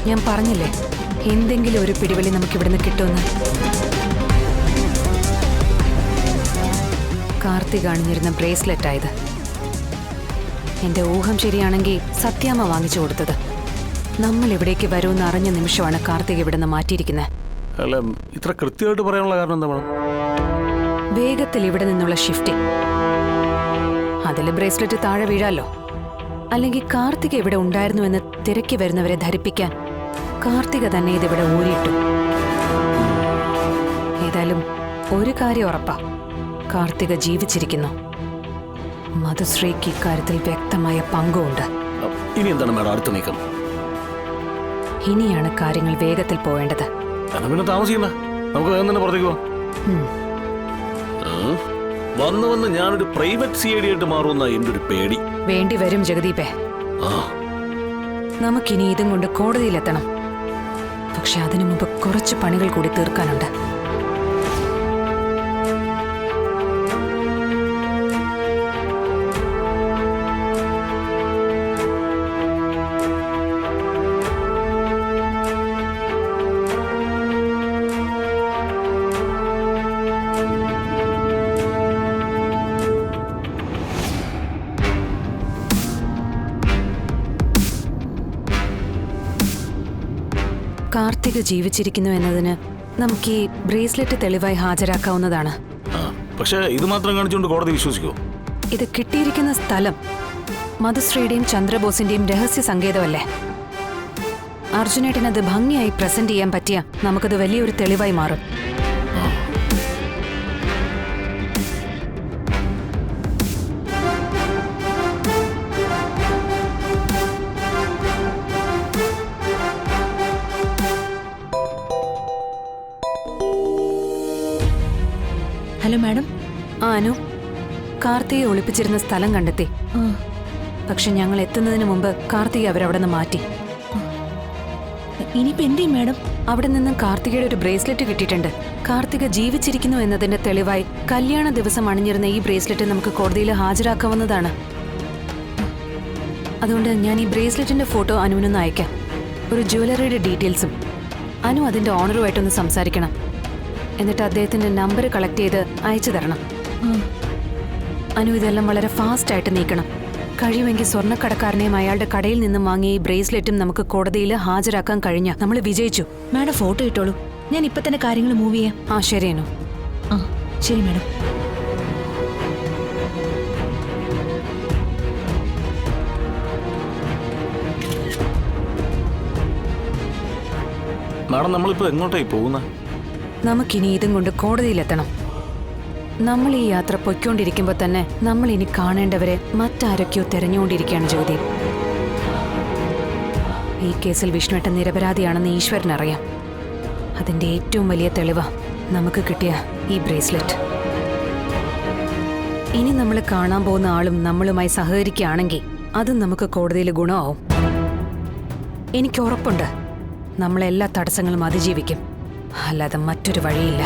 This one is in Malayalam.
ഞാൻ പറഞ്ഞില്ലേ എന്തെങ്കിലും ഒരു പിടിവലി നമുക്ക് ഇവിടുന്ന് കിട്ടുമെന്ന്. കാർത്തിക് അണിഞ്ഞിരുന്ന ബ്രേസ്ലെറ്റ് ആയത്. എന്റെ ഊഹം ശരിയാണെങ്കിൽ സത്യാമ്മ വാങ്ങിച്ചു കൊടുത്തത്. നമ്മൾ ഇവിടേക്ക് വരുമെന്ന് അറിഞ്ഞ നിമിഷമാണ് കാർത്തിക് ഇവിടുന്ന് മാറ്റിയിരിക്കുന്നത്. അല്ല, ഇത്ര കൃത്യമായിട്ട് പറയാനുള്ള കാരണം എന്താ മാഡം? വേഗത്തിൽ ഇവിടെ നിന്നുള്ള ഷിഫ്റ്റിംഗ്. അതില് ബ്രേസ്ലെറ്റ് താഴെ വീഴാലോ. അല്ലെങ്കിൽ കാർത്തിക ഇവിടെ ഉണ്ടായിരുന്നു എന്ന് തിരക്കി വരുന്നവരെ ധരിപ്പിക്കാൻ കാർത്തിക തന്നെ ഇതിവിടെ ഊരിയിട്ടു. ഏതായാലും ഒരു കാര്യം ഉറപ്പാ, കാർത്തിക ജീവിച്ചിരിക്കുന്നു. മധുശ്രീക്ക് ഇക്കാര്യത്തിൽ വ്യക്തമായ പങ്കുണ്ട്. ഇനി എന്താണ് മാഡം അടുത്ത നീക്കം? ഇനിയാണ് കാര്യങ്ങൾ വേഗത്തിൽ പോവേണ്ടത്. പിന്നെ താമസിക്കുന്ന നമുക്ക് വേഗം തന്നെ പുറത്തേക്ക് പോവാം. വന്ന് വന്ന് ഞാനൊരു പ്രൈവറ്റ് CID ആയിട്ട് മാറുന്ന എന്റെ ഒരു പേടി. വേണ്ടി വരും ജഗദീപേ. നമുക്കിനി ഇതും കൊണ്ട് കോടതിയിലെത്തണം. പക്ഷെ അതിനു മുമ്പ് കുറച്ച് പണികൾ കൂടി തീർക്കാനുണ്ട്. കാർത്തിക് ജീവിച്ചിരിക്കുന്നു എന്നതിന് നമുക്ക് ഈ ബ്രേസ്ലെറ്റ് തെളിവായി ഹാജരാക്കാവുന്നതാണ്. പക്ഷേ ഇത് മാത്രം കാണിച്ചുകൊണ്ട് കോടതി വിശ്വസിക്കോ? ഇത് കിട്ടിയിരിക്കുന്ന സ്ഥലം മധുശ്രീയുടെയും ചന്ദ്രബോസിന്റെയും രഹസ്യ സങ്കേതമല്ലേ? അർജുനേട്ടനത് ഭംഗിയായി പ്രസന്റ് ചെയ്യാൻ പറ്റിയ നമുക്കത് വലിയൊരു തെളിവായി മാറും. Hello madam. അനു, കാർത്തികയെ ഒളിപ്പിച്ചിരുന്ന സ്ഥലം കണ്ടെത്തി. പക്ഷെ ഞങ്ങൾ എത്തുന്നതിന് മുമ്പ് കാർത്തിക അവരവിടെ നിന്ന് മാറ്റി. ഇനിയിപ്പോ എന്ത് ചെയ്യും മാഡം? അവിടെ നിന്നും കാർത്തികയുടെ ഒരു ബ്രേസ്ലെറ്റ് കിട്ടിയിട്ടുണ്ട്. കാർത്തിക ജീവിച്ചിരിക്കുന്നു എന്നതിന്റെ തെളിവായി കല്യാണ ദിവസം അണിഞ്ഞിരുന്ന ഈ ബ്രേസ്ലെറ്റ് നമുക്ക് കോടതിയിൽ ഹാജരാക്കാവുന്നതാണ്. അതുകൊണ്ട് ഞാൻ ഈ ബ്രേസ്ലെറ്റിന്റെ ഫോട്ടോ അനുവിനൊന്ന് അയക്കാം. ഒരു ജ്വല്ലറിയുടെ ഡീറ്റെയിൽസും. അനു അതിന്റെ ഓണറുമായിട്ടൊന്ന് സംസാരിക്കണം. എന്നിട്ട് അദ്ദേഹത്തിന്റെ നമ്പർ കളക്ട് ചെയ്ത് അയച്ചു തരണം. അനു ഇതെല്ലാം വളരെ ഫാസ്റ്റ് ആയിട്ട് നീക്കണം. കഴിയുമെങ്കിൽ സ്വർണ്ണക്കടക്കാരനെയും അയാളുടെ കടയിൽ നിന്നും വാങ്ങിയ ഈ ബ്രേസ്ലെറ്റും നമുക്ക് കോടതിയിൽ ഹാജരാക്കാൻ കഴിഞ്ഞാൽ നമ്മൾ വിജയിച്ചു. മാഡം ഫോട്ടോ ഇട്ടോളൂ, ഞാൻ ഇപ്പൊ തന്നെ കാര്യങ്ങൾ മൂവ് ചെയ്യാം. ശരി അനു. ശരി മാഡം. മാഡം നമ്മളിപ്പോ എങ്ങോട്ടായി പോകുന്നത്? നമുക്കിനി ഇതും കൊണ്ട് കോടതിയിലെത്തണം. നമ്മൾ ഈ യാത്ര പൊയ്ക്കൊണ്ടിരിക്കുമ്പോൾ തന്നെ നമ്മൾ ഇനി കാണേണ്ടവരെ മറ്റാരൊക്കെയോ തെരഞ്ഞുകൊണ്ടിരിക്കുകയാണ് ജ്യോതി. ഈ കേസിൽ വിഷ്ണുവേട്ടൻ നിരപരാധിയാണെന്ന് ഈശ്വരനറിയാം. അതിന്റെ ഏറ്റവും വലിയ തെളിവാ നമുക്ക് കിട്ടിയ ഈ ബ്രേസ്ലെറ്റ്. ഇനി നമ്മൾ കാണാൻ പോകുന്ന ആളും നമ്മളുമായി സഹകരിക്കുകയാണെങ്കിൽ അതും നമുക്ക് കോടതിയിൽ ഗുണമാവും. എനിക്ക് ഉറപ്പുണ്ട് നമ്മളെല്ലാ തടസ്സങ്ങളും അതിജീവിക്കും. അല്ലാതെ മറ്റൊരു വഴിയില്ല.